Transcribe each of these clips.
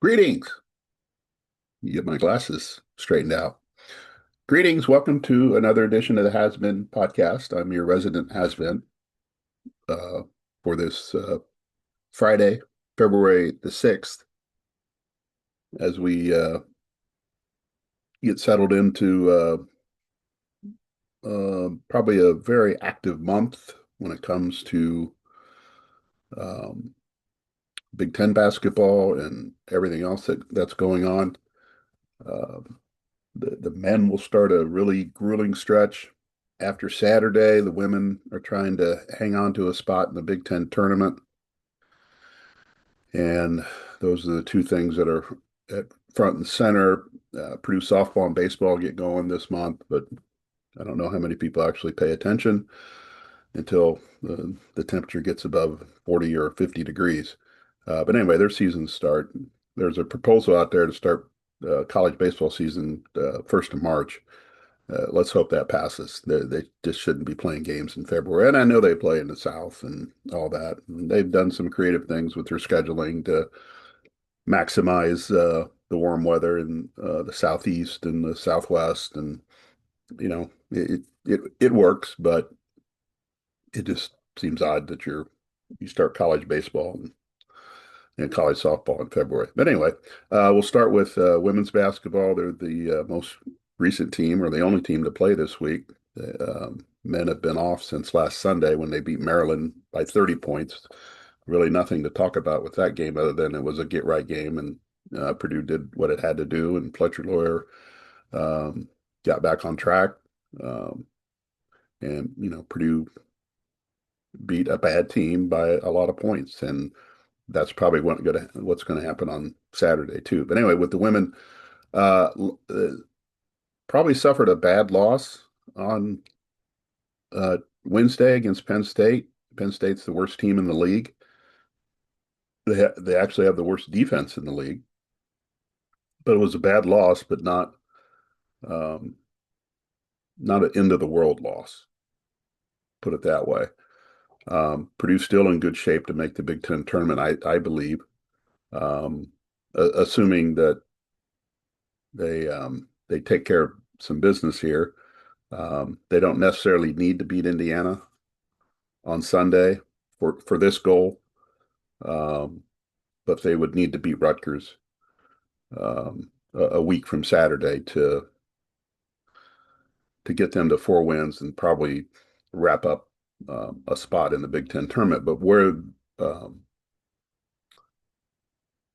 Greetings. You get my glasses straightened out. Greetings. Welcome to another edition of the Has Been podcast. I'm your resident Has Been uh, for this Friday, February the 6th, as we get settled into probably a very active month when it comes to um, Big Ten basketball and everything else that's going on. Uh, the men will start a really grueling stretch after Saturday. The women are trying to hang on to a spot in the Big Ten tournament. And those are the two things that are at front and center. Purdue softball and baseball get going this month, but I don't know how many people actually pay attention until the temperature gets above 40 or 50 degrees. But anyway, their seasons start. There's a proposal out there to start college baseball season 1st of March. Let's hope that passes. They just shouldn't be playing games in February. And I know they play in the South and all that. And they've done some creative things with their scheduling to maximize the warm weather in the Southeast and the Southwest. And, it works, but it just seems odd that you start college baseball and college softball in February. But anyway, we'll start with women's basketball. They're the most recent team, or the only team to play this week. The men have been off since last Sunday when they beat Maryland by 30 points. Really nothing to talk about with that game other than it was a get-right game, and Purdue did what it had to do, and Fletcher Lawyer got back on track. Um, and, Purdue beat a bad team by a lot of points, and that's probably what's going to happen on Saturday too. But anyway, with the women, uh, probably suffered a bad loss on Wednesday against Penn State. Penn State's the worst team in the league. They actually have the worst defense in the league, but it was a bad loss, but um, not an end of the world loss. Put it that way. Purdue's still in good shape to make the Big Ten tournament, I believe, um, assuming that they take care of some business here. They don't necessarily need to beat Indiana on Sunday for this goal, um, but they would need to beat Rutgers a week from Saturday to get them to 4 wins and probably wrap up a spot in the Big Ten tournament. But where um,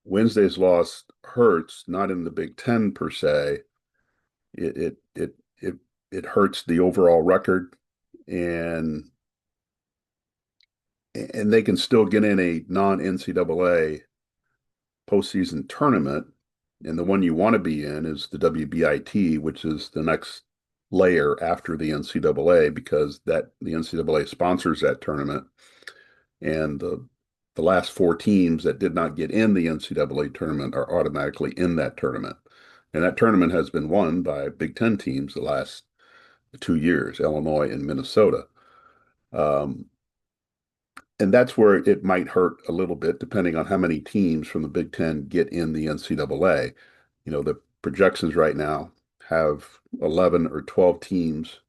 Wednesday's loss hurts, not in the Big Ten per se, it it it it, it hurts the overall record, and and they can still get in a non-NCAA postseason tournament. And the one you want to be in is the WBIT, which is the next layer after the NCAA, because the NCAA sponsors that tournament. And the last four teams that did not get in the NCAA tournament are automatically in that tournament. And that tournament has been won by Big Ten teams the last 2 years, Illinois and Minnesota. Um, and that's where it might hurt a little bit, depending on how many teams from the Big Ten get in the NCAA. The projections right now have 11 or 12 teams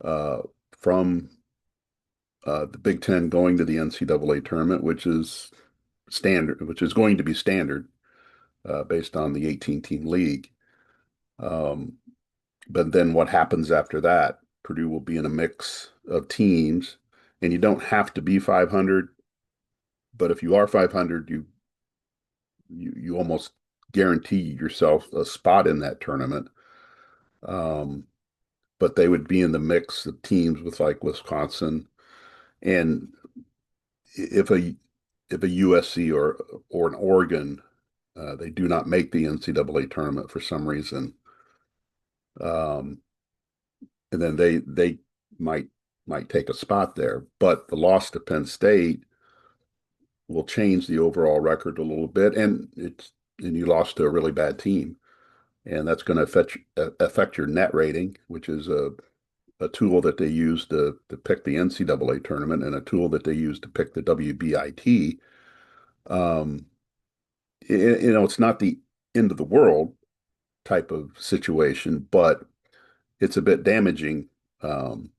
uh, from the Big Ten going to the NCAA tournament, which is going to be standard based on the 18-team league. Um, but then what happens after that? Purdue will be in a mix of teams, and you don't have to be 500. But if you are 500, you almost guarantee yourself a spot in that tournament. Um, but they would be in the mix of teams with like Wisconsin, and if a USC or an Oregon, they do not make the NCAA tournament for some reason, um, and then they might might take a spot there. But the loss to Penn State will change the overall record a little bit, and you lost to a really bad team, and that's going to affect your net rating, which is a tool that they use to pick the NCAA tournament and a tool that they use to pick the WBIT. Um, it's not the end of the world type of situation, but it's a bit damaging um,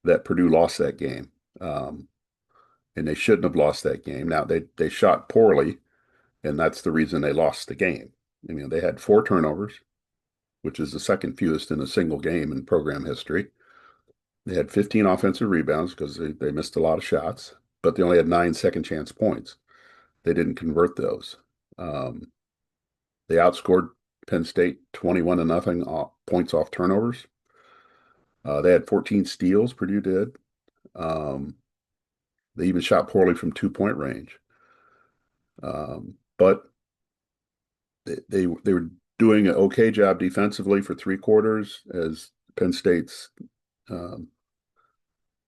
that Purdue lost that game. Um, and they shouldn't have lost that game. Now they shot poorly, and that's the reason they lost the game. I mean, they had 4 turnovers, which is the second fewest in a single game in program history. They had 15 offensive rebounds because they missed a lot of shots, but they only had 9 second chance points. They didn't convert those. Um, they outscored Penn State 21 to nothing points off turnovers. They had 14 steals, Purdue did. Um, they even shot poorly from 2 point range. But they were doing an okay job defensively for 3 quarters as Penn State's um,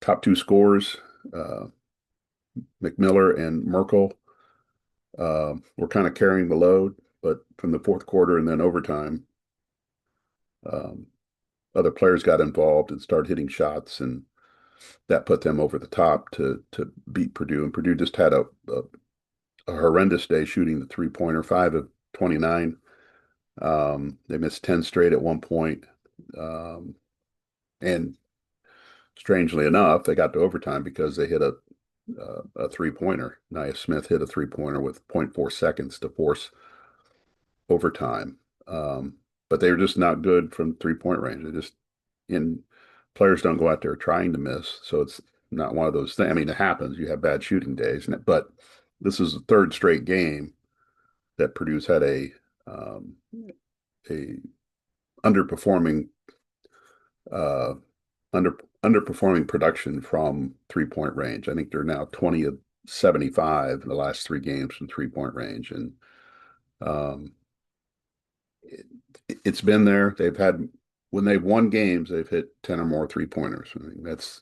top 2 scorers, uh, McMiller and Merkel, were kind of carrying the load. But from the fourth quarter and then overtime, um, other players got involved and started hitting shots, and that put them over the top to beat Purdue. And Purdue just had a horrendous day shooting the 3 pointer, 5 of 29. They missed 10 straight at one point. Um, and strangely enough, they got to overtime because they hit a 3 pointer. Nia Smith hit a 3 pointer with zero point 0.4 seconds to force overtime. But they were just not good from 3 point range. They just in players don't go out there trying to miss, so it's not one of those things. I mean, it happens. You have bad shooting days, but this is the third straight game that Purdue's had um, a underperforming uh, underperforming production from 3 point range. I think they're now 20 of 75 in the last 3 games from 3 point range, and um, it, it's been there. They've had when they've won games, they've hit 10 or more 3 pointers. I mean, that's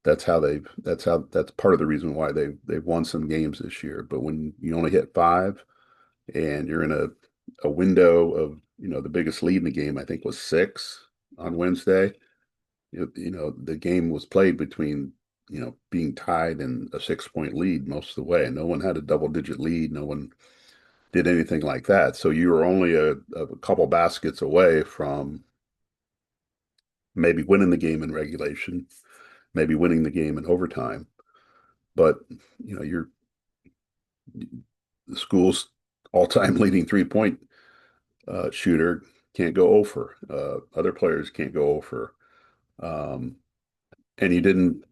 part of the reason why they've won some games this year. But when you only hit 5 and you're in a window of, the biggest lead in the game, I think was 6 on Wednesday. The game was played between, being tied and a 6 point lead most of the way. No one had a double digit lead. No one did anything like that. So you were only a couple baskets away from maybe winning the game in regulation, maybe winning the game in overtime. But, you're the school's all-time leading 3 point shooter can't go over. Other players can't go over. And you didn't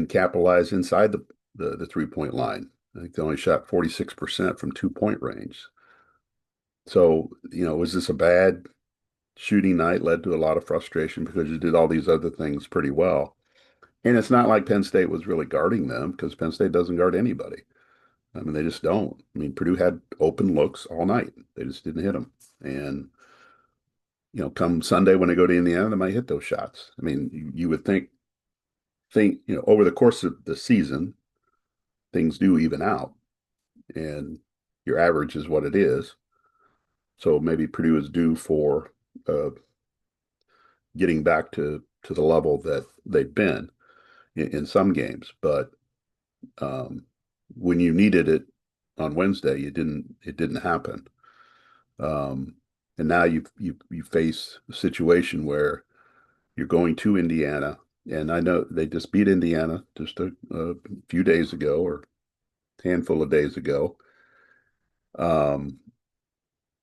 capitalize inside the 3 point line. I think they only shot 46% from 2 point range. So, was this a bad shooting night? Led to a lot of frustration because you did all these other things pretty well. And it's not like Penn State was really guarding them because Penn State doesn't guard anybody. I mean, they just don't. I mean, Purdue had open looks all night. They just didn't hit them. And, come Sunday when they go to Indiana, they might hit those shots. I mean, you would think, over the course of the season, things do even out and your average is what it is. So maybe Purdue is due for uh, getting back to the level that they've been in some games. But um, when you needed it on Wednesday, it didn't happen. Um, and now you face a situation where you're going to Indiana, and I know they just beat Indiana just a few days ago or a handful of days ago. Um,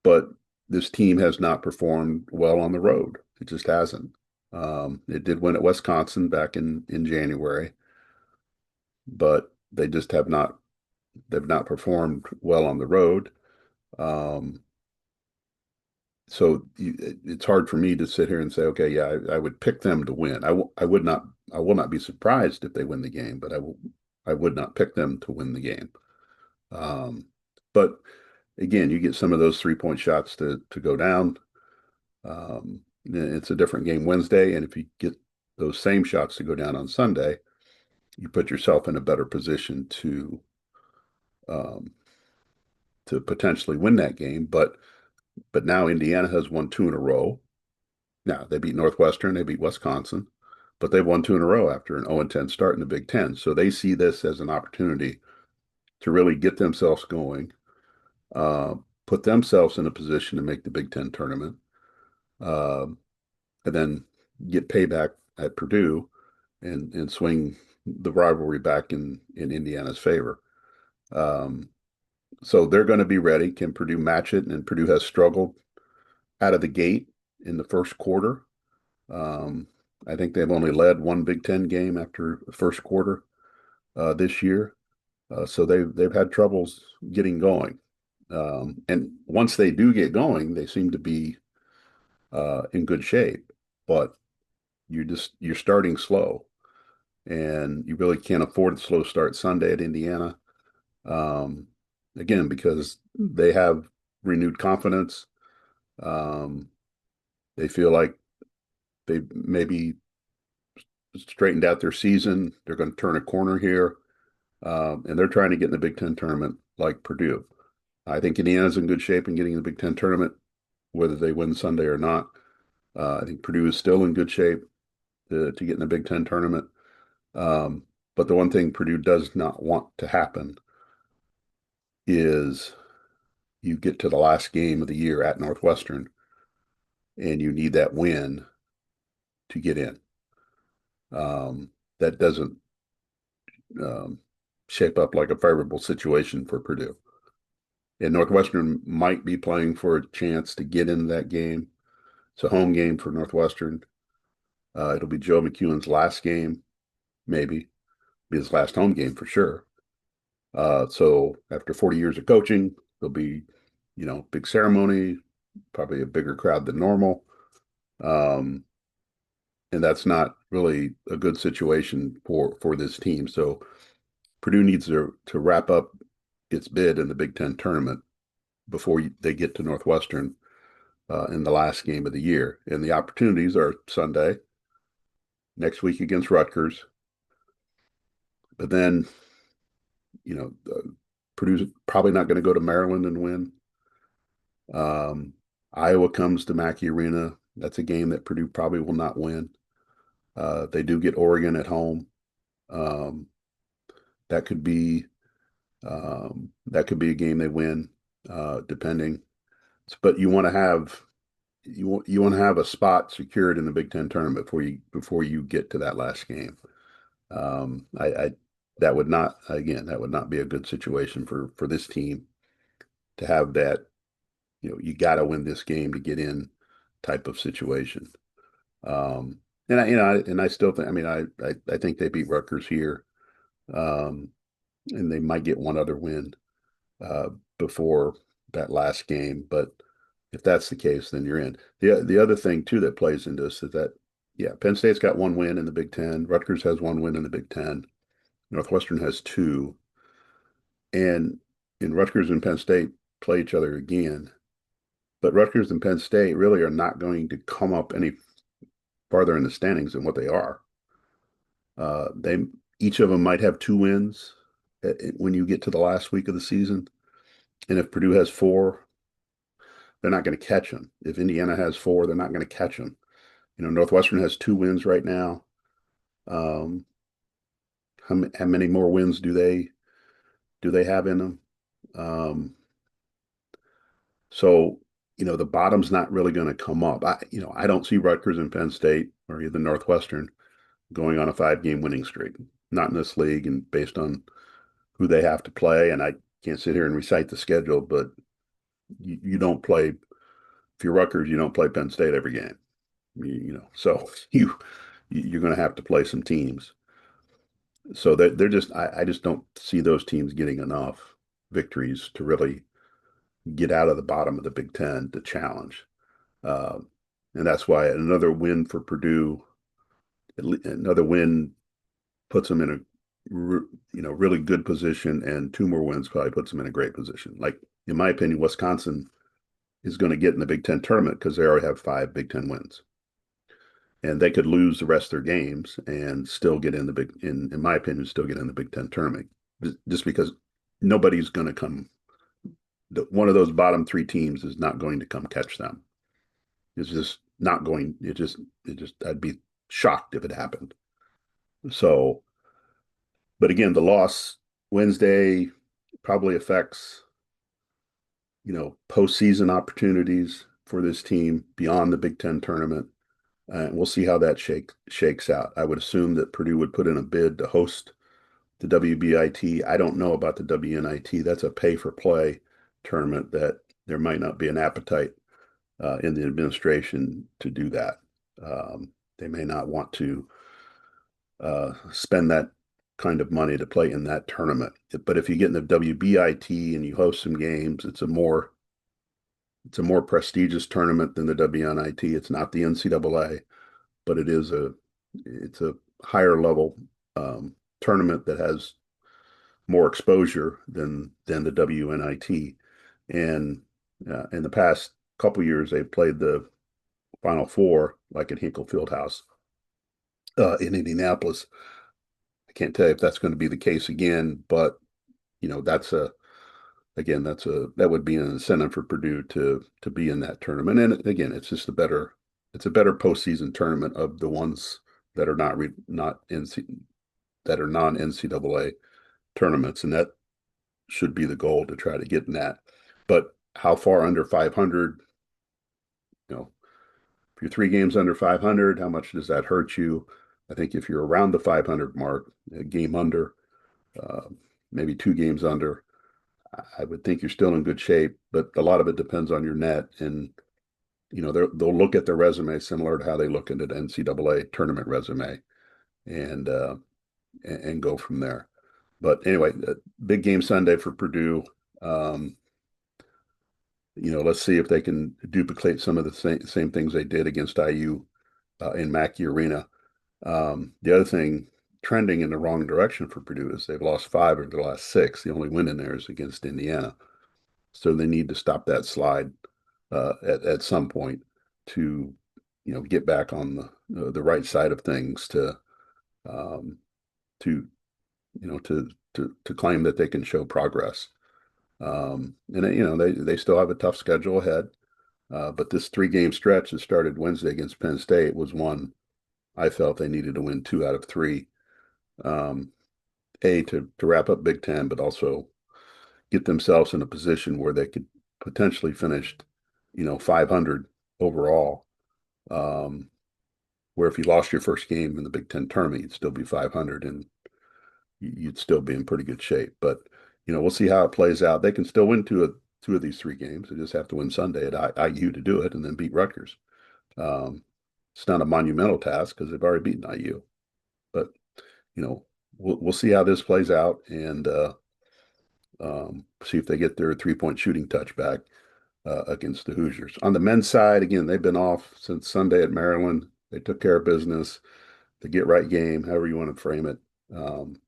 but this team has not performed well on the road. It just hasn't. It did win at Wisconsin back in January, but they just they've not performed well on the road. Um, so it's hard for me to sit here and say, okay, yeah, I would pick them to win. I will not be surprised if they win the game, but I would not pick them to win the game. Um, but again, you get some of those 3 point shots to go down. It's a different game Wednesday, and if you get those same shots to go down on Sunday, you put yourself in a better position um, to potentially win that game. But now Indiana has won 2 in a row. Now they beat Northwestern, they beat Wisconsin, but they've won 2 in a row after an 0-10 start in the Big Ten. So they see this as an opportunity to really get themselves going, uh, put themselves in a position to make the Big Ten tournament, uh, and then get payback at Purdue and swing the rivalry back in Indiana's favor. Um, so they're going to be ready. Can Purdue match it? And Purdue has struggled out of the gate in the first quarter. Um, I think they've only led one Big Ten game after the first quarter this year. So they've had troubles getting going. And once they do get going, they seem to be in good shape. But you're starting slow, and you really can't afford a slow start Sunday at Indiana. Um, Again, because they have renewed confidence. Um, they feel like they maybe straightened out their season. They're going to turn a corner here, and they're trying to get in the Big Ten tournament like Purdue. I think Indiana's in good shape in getting in the Big Ten tournament, whether they win Sunday or not. I think Purdue is still in good shape to get in the Big Ten tournament. Um, but the one thing Purdue does not want to happen is you get to the last game of the year at Northwestern and you need that win to get in. That doesn't um, shape up like a favorable situation for Purdue. And Northwestern might be playing for a chance to get in that game. It's a home game for Northwestern. It'll be Joe McEwen's last game, maybe be his last home game for sure. So after 40 years of coaching, there'll be, big ceremony, probably a bigger crowd than normal. Um, and that's not really a good situation for this team. So Purdue needs to wrap up its bid in the Big Ten tournament before they get to Northwestern in the last game of the year. And the opportunities are Sunday, next week against Rutgers. But then, Purdue's probably not going to go to Maryland and win. Um, Iowa comes to Mackey Arena. That's a game that Purdue probably will not win. They do get Oregon at home. Um, that could be a game they win, depending. But you want to have a spot secured in the Big Ten tournament before you get to that last game. I that would not be a good situation for this team to have that. You got to win this game to get in type of situation. Um, and I still think. I mean, I think they beat Rutgers here, um, and they might get one other win uh, before that last game. But if that's the case, then you're in. The other thing too that plays into this is that yeah, Penn State's got one win in the Big Ten. Rutgers has one win in the Big Ten. Northwestern has two, and in Rutgers and Penn State play each other again. But Rutgers and Penn State really are not going to come up any farther in the standings than what they are. They each of them might have two wins when you get to the last week of the season, and if Purdue has four, they're not going to catch them. If Indiana has four, they're not going to catch them. Northwestern has two wins right now. Um, how many more wins do they have in them? Um, so the bottom's not really going to come up. I don't see Rutgers and Penn State or even Northwestern going on a 5-game winning streak. Not in this league, and based on who they have to play. And I can't sit here and recite the schedule, but you don't play. If you're Rutgers, you don't play Penn State every game. So you're going to have to play some teams. So they're just I just don't see those teams getting enough victories to really get out of the bottom of the Big Ten to challenge. Uh, and that's why another win for Purdue, another win puts them in a really good position, and two more wins probably puts them in a great position. Like in my opinion, Wisconsin is going to get in the Big Ten tournament because they already have 5 Big Ten wins, and they could lose the rest of their games and still get in in my opinion, still get in the Big Ten tournament, just because nobody's going to come. One of those bottom 3 teams is not going to come catch them. It's just not going. I'd be shocked if it happened. So, but again, the loss Wednesday, probably affects, postseason opportunities for this team beyond the Big Ten tournament. And we'll see how that shakes out. I would assume that Purdue would put in a bid to host the WBIT. I don't know about the WNIT. That's a pay for play tournament that there might not be an appetite in the administration to do that. They may not want to spend that kind of money to play in that tournament. But if you get in the WBIT and you host some games, it's a more prestigious tournament than the WNIT. It's not the NCAA, but it's a higher level tournament that has more exposure than the WNIT. And in the past couple years, they've played the Final Four, like at Hinkle Fieldhouse in Indianapolis. I can't tell you if that's going to be the case again, but that's that would be an incentive for Purdue to be in that tournament. And again, it's a better postseason tournament of the ones that are that are non NCAA tournaments, and that should be the goal to try to get in that. But how far under 500? If you're 3 games under 500, how much does that hurt you? I think if you're around the 500 mark, a game under, uh, maybe 2 games under, I would think you're still in good shape. But a lot of it depends on your net, and they'll look at their resume similar to how they look at an NCAA tournament resume, and go from there. But anyway, big game Sunday for Purdue. Um, let's see if they can duplicate some of the same things they did against IU in Mackey Arena. The other thing trending in the wrong direction for Purdue is they've lost 5 of their last 6. The only win in there is against Indiana. So they need to stop that slide at some point to, get back on the right side of things um, to to claim that they can show progress. And they still have a tough schedule ahead. But this 3-game stretch that started Wednesday against Penn State was one I felt they needed to win 2 out of 3. Um, to wrap up Big Ten, but also get themselves in a position where they could potentially finish, 500 overall. Where if you lost your first game in the Big Ten tournament, you'd still be 500 and you'd still be in pretty good shape. But we'll see how it plays out. They can still win two of these 3 games. They just have to win Sunday at IU to do it, and then beat Rutgers. Um, it's not a monumental task because they've already beaten IU. But we'll see how this plays out, and see if they get their 3-point shooting touch back against the Hoosiers. On the men's side, again, they've been off since Sunday at Maryland. They took care of business. The get right game, however you want to frame it. Um,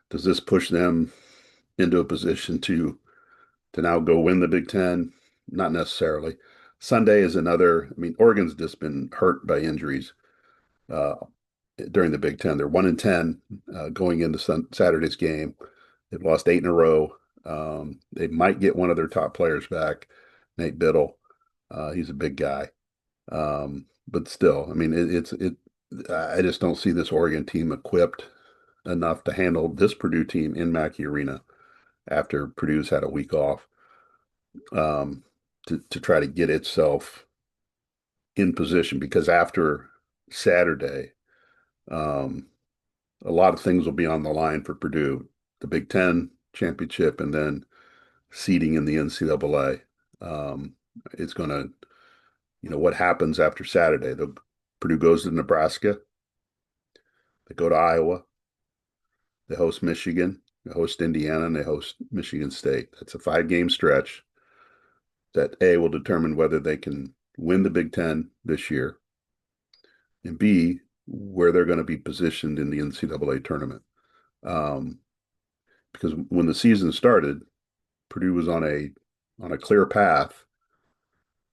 does this push them into a position to now go win the Big Ten? Not necessarily. Sunday is another. I mean, Oregon's just been hurt by injuries uh, during the Big Ten. They're 1-10 going into Saturday's game. They've lost 8 in a row. They might get one of their top players back, Nate Biddle. He's a big guy, but still, I mean, I just don't see this Oregon team equipped enough to handle this Purdue team in Mackey Arena after Purdue's had a week off, um, to try to get itself in position. Because after Saturday, um, a lot of things will be on the line for Purdue: the Big Ten championship, and then seeding in the NCAA. It's going to, what happens after Saturday? Purdue goes to Nebraska. They go to Iowa. They host Michigan. They host Indiana, and they host Michigan State. That's a 5-game stretch that A, will determine whether they can win the Big Ten this year, and B, where they're going to be positioned in the NCAA tournament. Because when the season started, Purdue was on a clear path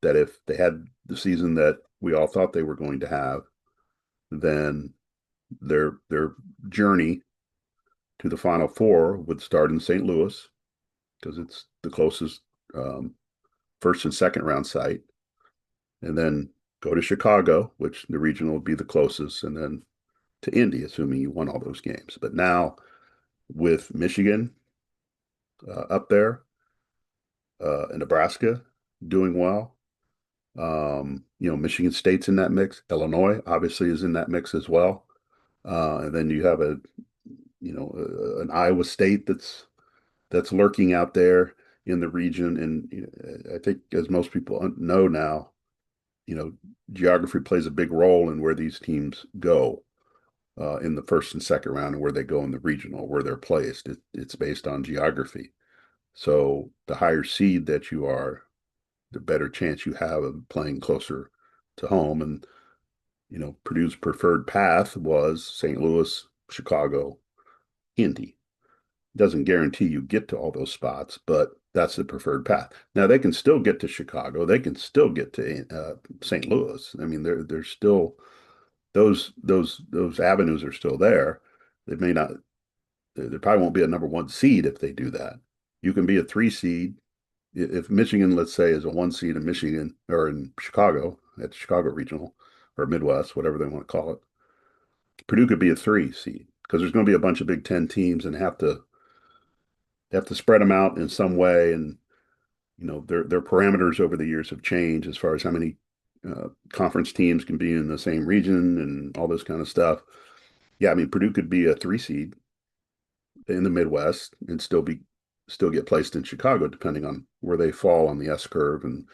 that if they had the season that we all thought they were going to have, then their journey to the Final Four would start in St. Louis, because it's the closest first and second round site, and then go to Chicago, which the regional would be the closest, and then to Indy, assuming you won all those games. But now with Michigan up there, in Nebraska doing well. Michigan State's in that mix. Illinois obviously is in that mix as well. And then you have an Iowa State that's lurking out there in the region. And I think, as most people know now, you know, geography plays a big role in where these teams go in the first and second round, and where they go in the regional, where they're placed. It's based on geography. So the higher seed that you are, the better chance you have of playing closer to home. And Purdue's preferred path was St. Louis, Chicago, Indy. Doesn't guarantee you get to all those spots, but that's the preferred path. Now they can still get to Chicago. They can still get to St. Louis. I mean, there's still those avenues are still there. They may not. There probably won't be a number one seed if they do that. You can be a three seed if Michigan, let's say, is a one seed in Michigan or in Chicago at the Chicago Regional or Midwest, whatever they want to call it. Purdue could be a three seed because there's going to be a bunch of Big Ten teams and have to spread them out in some way. And their parameters over the years have changed as far as how many conference teams can be in the same region and all this kind of stuff. Yeah, I mean Purdue could be a three seed in the Midwest and still get placed in Chicago, depending on where they fall on the S curve and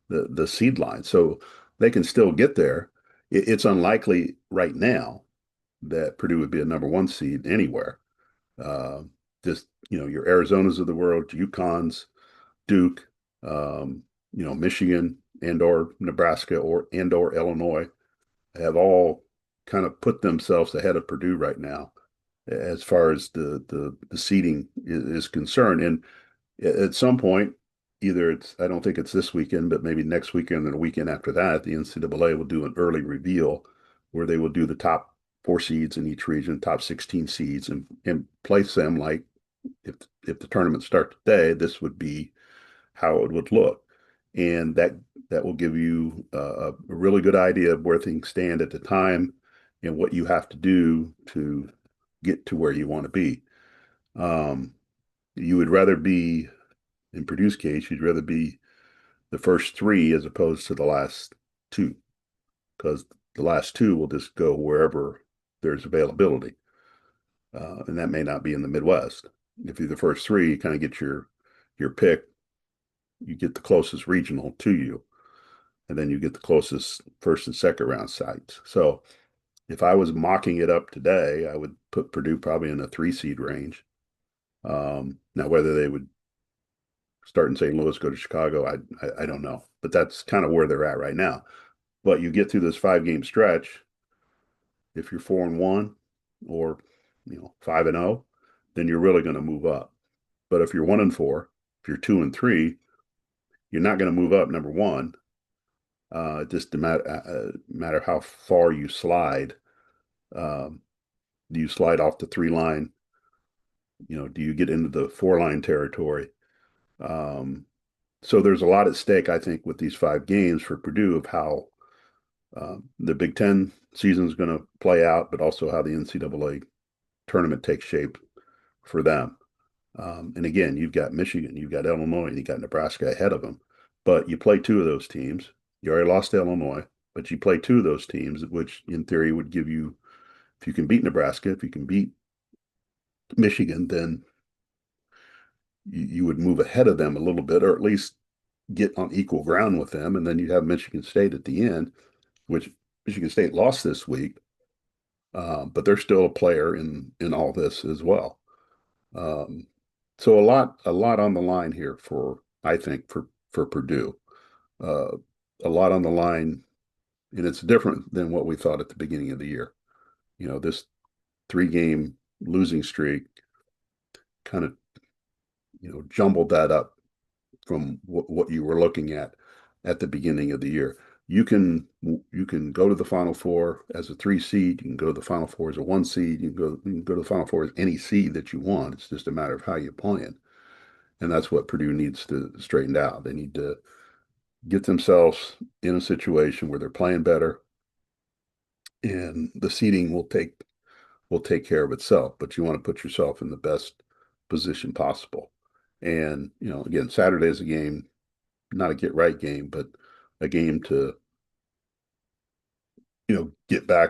the seed line. So they can still get there. It's unlikely right now that Purdue would be a number one seed anywhere. Uh, just your Arizonas of the world, UConn's, Duke, Michigan and or Nebraska or Illinois have all kind of put themselves ahead of Purdue right now as far as the seeding is concerned. And at some point, either I don't think it's this weekend, but maybe next weekend and the weekend after that, the NCAA will do an early reveal where they will do the top four seeds in each region, top 16 seeds, and place them like if the tournament starts today, this would be how it would look. And that will give you a really good idea of where things stand at the time and what you have to do to get to where you want to be. Um, you would rather be, in Purdue's case, you'd rather be the first three as opposed to the last two, because the last two will just go wherever there's availability. And that may not be in the Midwest. If you're the first three, you kind of get your pick. You get the closest regional to you, and then you get the closest first and second round sites. So if I was mocking it up today, I would put Purdue probably in a three seed range. Now, whether they would start in St. Louis, go to Chicago, I don't know, but that's kind of where they're at right now. But you get through this 5-game stretch, if you're 4-1 or 5-0, then you're really going to move up. But if you're 1-4, if you're 2-3, you're not going to move up. Number one, just matter how far you slide. Do you slide off the 3-line? Do you get into the 4-line territory? So there's a lot at stake, I think, with these 5 games for Purdue of how the Big Ten season is going to play out, but also how the NCAA tournament takes shape for them. And again, you've got Michigan, you've got Illinois, and you've got Nebraska ahead of them. But you play two of those teams. You already lost to Illinois, but you play two of those teams, which in theory would give you, if you can beat Nebraska, if you can beat Michigan, then you would move ahead of them a little bit, or at least get on equal ground with them. And then you have Michigan State at the end, which Michigan State lost this week, but they're still a player in all this as well. Um, so a lot on the line here I think for Purdue. Uh, a lot on the line, and it's different than what we thought at the beginning of the year. This 3-game losing streak kind of jumbled that up from what you were looking at the beginning of the year. You can go to the Final Four as a 3 seed. You can go to the Final Four as a 1 seed. You can go to the Final Four as any seed that you want. It's just a matter of how you're playing, and that's what Purdue needs to straighten out. They need to get themselves in a situation where they're playing better, and the seeding will take care of itself. But you want to put yourself in the best position possible. And, again, Saturday is a game, not a get right game, but a game to, get back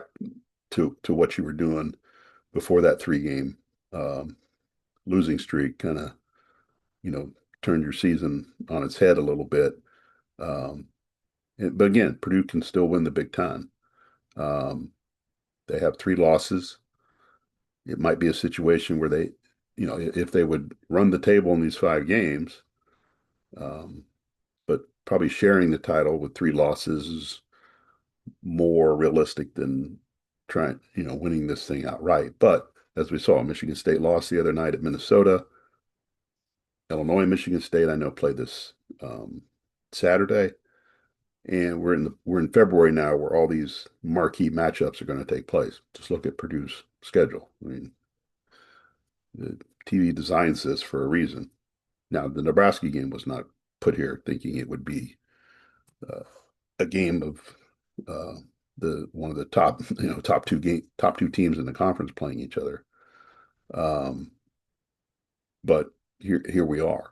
to what you were doing before that 3 game um, losing streak kind of, you know, turned your season on its head a little bit. Um, but again, Purdue can still win the Big Ten. Um, they have 3 losses. It might be a situation where they, if they would run the table in these 5 games, um, but probably sharing the title with 3 losses is more realistic than trying, winning this thing outright. But as we saw, Michigan State lost the other night at Minnesota. Illinois and Michigan State, I know, play this Saturday. And we're in February now where all these marquee matchups are going to take place. Just look at Purdue's schedule. I mean, the TV designs this for a reason. Now, the Nebraska game was not put here thinking it would be uh, a game of uh, the one of the top two teams in the conference playing each other. Um, but here we are.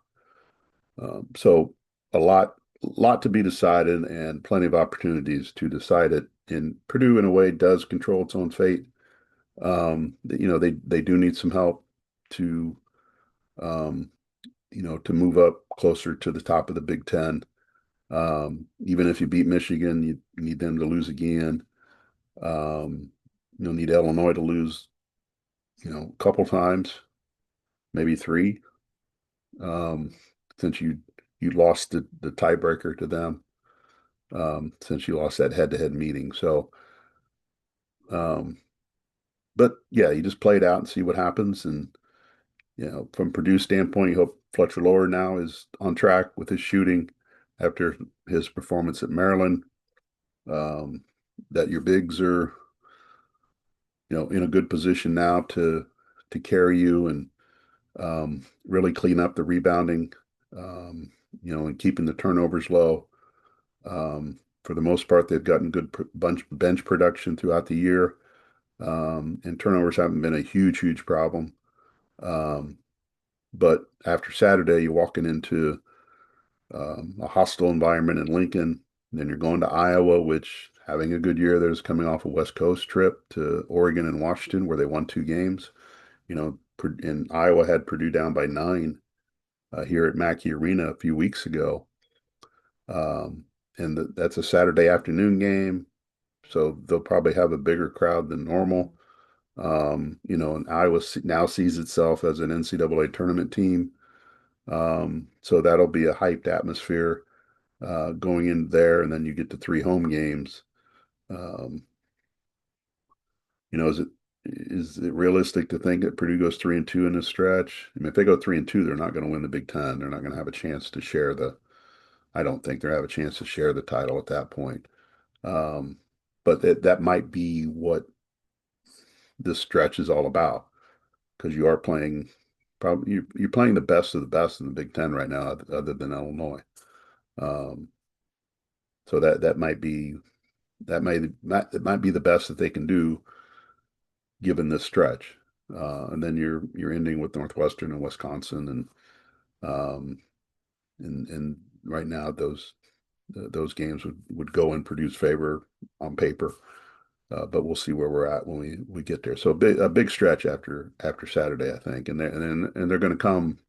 So a lot to be decided and plenty of opportunities to decide it. And Purdue, in a way, does control its own fate. They do need some help to um, to move up closer to the top of the Big Ten. Even if you beat Michigan, you need them to lose again. You'll need Illinois to lose, a couple times, maybe 3, um, since you lost the tiebreaker to them, since you lost that head-to-head meeting. So, um, but yeah, you just play it out and see what happens. And from Purdue's standpoint, you hope Fletcher Lower now is on track with his shooting after his performance at Maryland. Um, that your bigs are, in a good position now to carry you and really clean up the rebounding, and keeping the turnovers low. For the most part, they've gotten good bench production throughout the year, and turnovers haven't been a huge, huge problem. Um, but after Saturday, you're walking into a hostile environment in Lincoln. Then you're going to Iowa, which having a good year there's coming off a West Coast trip to Oregon and Washington, where they won 2 games. And Iowa had Purdue down by 9 here at Mackey Arena a few weeks ago. And that's a Saturday afternoon game, so they'll probably have a bigger crowd than normal. And Iowa now sees itself as an NCAA tournament team. So that'll be a hyped atmosphere going in there, and then you get to 3 home games. Um, is it realistic to think that Purdue goes 3-2 in this stretch? I mean, if they go 3-2, they're not going to win the Big Ten. They're not going to have a chance to share the. I don't think they have a chance to share the title at that point. Um, but that might be what this stretch is all about, because you are playing probably you're playing the best of the best in the Big Ten right now, other than Illinois. Um, so that might be the best that they can do given this stretch. And then you're ending with Northwestern and Wisconsin, um, and right now those games would go in Purdue's favor on paper. But we'll see where we're at when we get there. So a big stretch after Saturday, I think, and they're going to come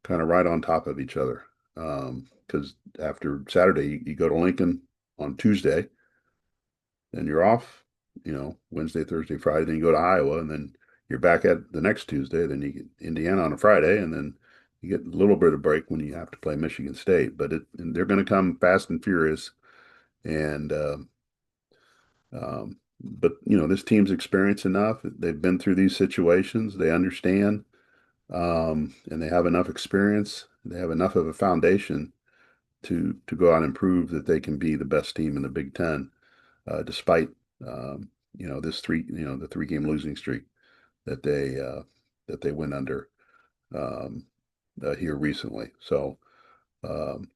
kind of right on top of each other. Because after Saturday, you go to Lincoln on Tuesday, then you're off, Wednesday, Thursday, Friday, then you go to Iowa, and then you're back at the next Tuesday, then you get Indiana on a Friday, and then you get a little bit of break when you have to play Michigan State. And they're going to come fast and furious, and but this team's experienced enough. They've been through these situations. They understand, and they have enough experience. They have enough of a foundation to go out and prove that they can be the best team in the Big Ten, despite the 3 game losing streak that they went under um, here recently. So um,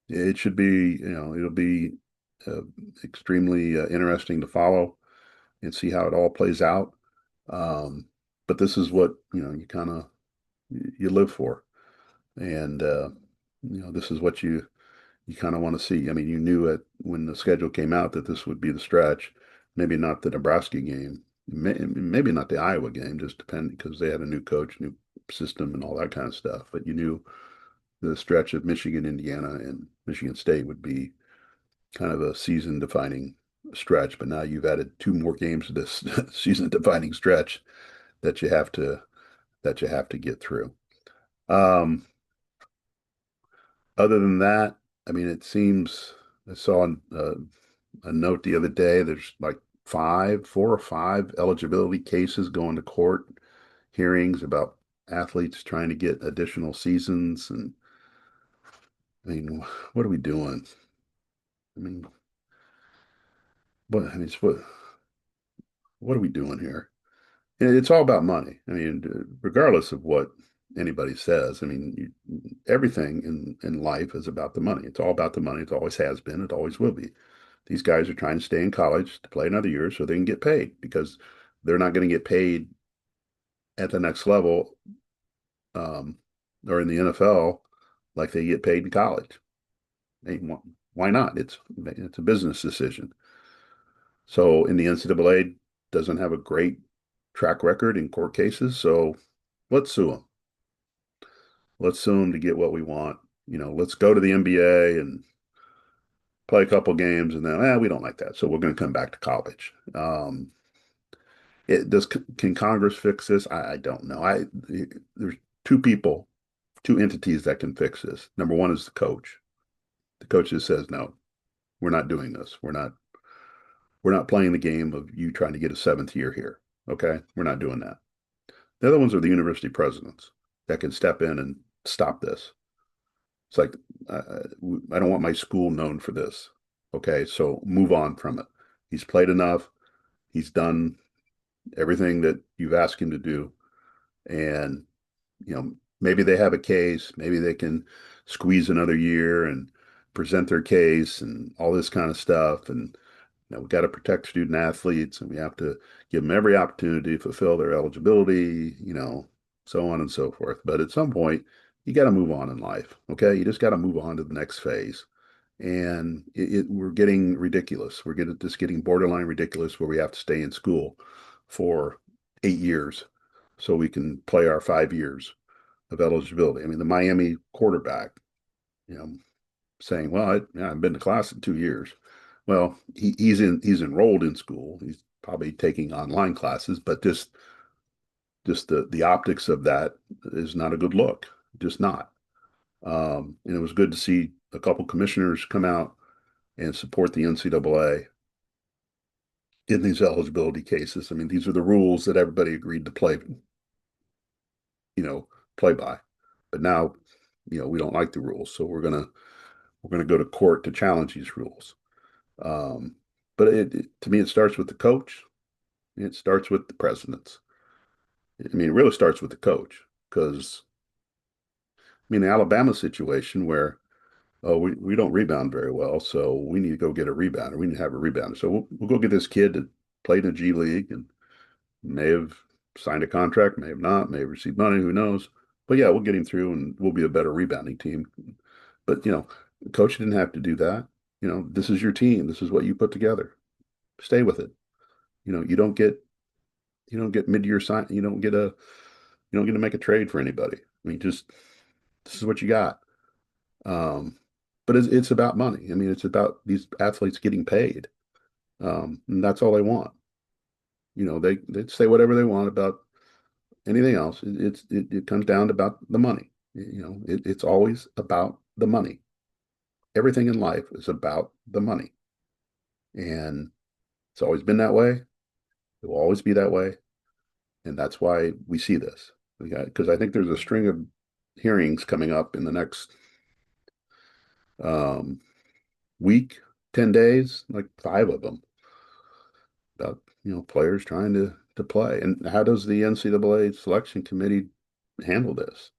it should be, it'll be uh, extremely interesting to follow and see how it all plays out. But this is what you kind of you live for. And this is what you kind of want to see. I mean, you knew it when the schedule came out that this would be the stretch. Maybe not the Nebraska game, maybe not the Iowa game, just depending because they had a new coach, new system, and all that kind of stuff. But you knew the stretch of Michigan, Indiana, and Michigan State would be kind of a season-defining stretch. But now you've added two more games to this season-defining stretch that you have to get through. Um, Other than that, I mean, it seems I saw a note the other day. There's like four or five eligibility cases going to court hearings about athletes trying to get additional seasons. And I mean, what are we doing? I mean, what are we doing here? And it's all about money. I mean, regardless of what anybody says, I mean, everything in life is about the money. It's all about the money. It always has been. It always will be. These guys are trying to stay in college to play another year so they can get paid because they're not going to get paid at the next level um, or in the NFL like they get paid in college. Hey, why not? It's a business decision. So in the NCAA doesn't have a great track record in court cases, so let's sue them. Let's sue them to get what we want. Let's go to the NBA and play a couple games, and then we don't like that, so we're going to come back to college. It does Can Congress fix this? I don't know. There's two people, two entities that can fix this. Number one is the coach. The coach just says, no, we're not doing this. We're not playing the game of you trying to get a seventh year here. Okay, we're not doing that. The other ones are the university presidents that can step in and stop this. It's like I don't want my school known for this. Okay, so move on from it. He's played enough. He's done everything that you've asked him to do, and maybe they have a case, maybe they can squeeze another year and present their case and all this kind of stuff. And we've got to protect student athletes and we have to give them every opportunity to fulfill their eligibility, so on and so forth. But at some point, you got to move on in life. Okay. You just got to move on to the next phase. And we're getting ridiculous. Just getting borderline ridiculous where we have to stay in school for 8 years so we can play our 5 years of eligibility. I mean, the Miami quarterback, you know, saying, "Well, I've been to class in 2 years." Well, he's enrolled in school. He's probably taking online classes, but just the optics of that is not a good look. Just not. And it was good to see a couple commissioners come out and support the NCAA in these eligibility cases. I mean, these are the rules that everybody agreed to you know, play by. But now, we don't like the rules, so we're gonna go to court to challenge these rules. Um, but to me, it starts with the coach. It starts with the presidents. I mean, it really starts with the coach because I mean, the Alabama situation where we don't rebound very well, so we need to go get a rebounder. We need to have a rebounder. So we'll go get this kid that played in the G League and may have signed a contract, may have not, may have received money, who knows. But yeah, we'll get him through and we'll be a better rebounding team. But the coach didn't have to do that. This is your team. This is what you put together. Stay with it. You don't get mid-year sign. You don't get to make a trade for anybody. I mean, just this is what you got. Um, but it's about money. I mean, it's about these athletes getting paid. And that's all they want. They say whatever they want about anything else. It comes down to about the money. It's always about the money. Everything in life is about the money. And it's always been that way. It will always be that way. And that's why we see this. Because I think there's a string of hearings coming up in the next um, week, 10 days, like five of them about, players trying to play. And how does the NCAA selection committee handle this?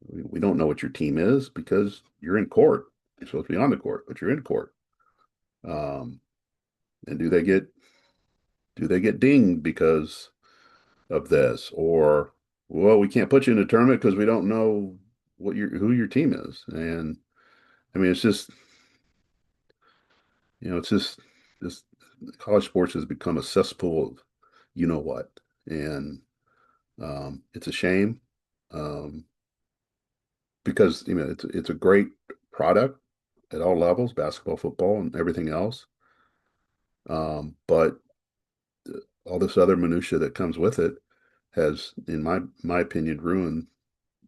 We don't know what your team is because you're in court. You're supposed to be on the court, but you're in court. Um, and do they get dinged because of this? Or, well, we can't put you in a tournament because we don't know. who your team is. And I mean, it's just, it's just this college sports has become a cesspool of you know what. And it's a shame, um, because it's a great product at all levels, basketball, football, and everything else. But all this other minutia that comes with it has, in my opinion, ruined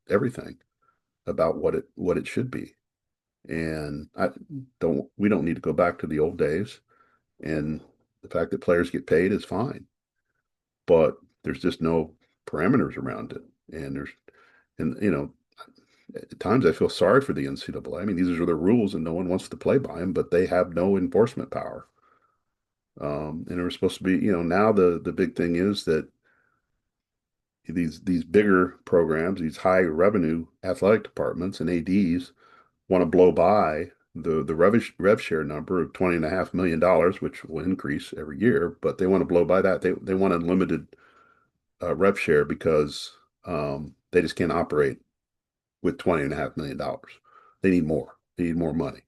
everything about what it should be. And we don't need to go back to the old days. And the fact that players get paid is fine, but there's just no parameters around it. And at times I feel sorry for the NCAA. I mean, these are the rules and no one wants to play by them, but they have no enforcement power. And we're supposed to be, now the big thing is that these bigger programs, these high revenue athletic departments and ADs want to blow by the rev share number of $20.5 million, which will increase every year, but they want to blow by that. They want unlimited rev share because they just can't operate with $20.5 million. They need more. They need more money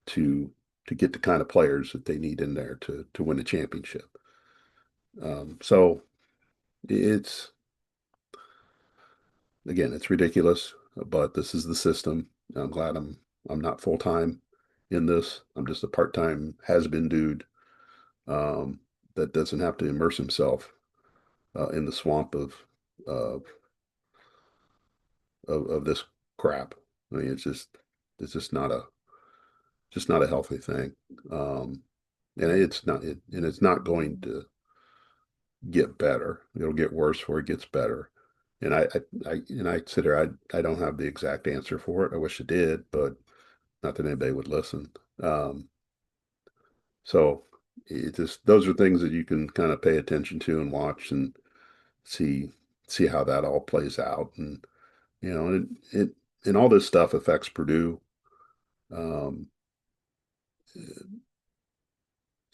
to get the kind of players that they need in there to win a championship. So it's again, it's ridiculous, but this is the system. I'm glad I'm not full time in this. I'm just a part time has been dude, that doesn't have to immerse himself in the swamp of of this crap. I mean, it's just not a healthy thing, and it's not going to get better. It'll get worse before it gets better. And I sit here, I don't have the exact answer for it. I wish I did, but not that anybody would listen. Um, so it just those are things that you can kind of pay attention to and watch and see see how that all plays out. And it and all this stuff affects Purdue. Um,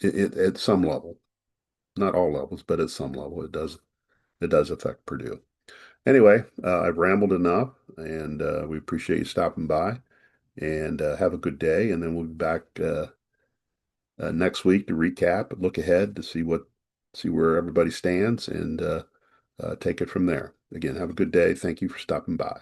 at some level, not all levels, but at some level, it does affect Purdue. Anyway, I've rambled enough, and we appreciate you stopping by. And have a good day. And then we'll be back next week to recap, look ahead to see where everybody stands, and take it from there. Again, have a good day. Thank you for stopping by.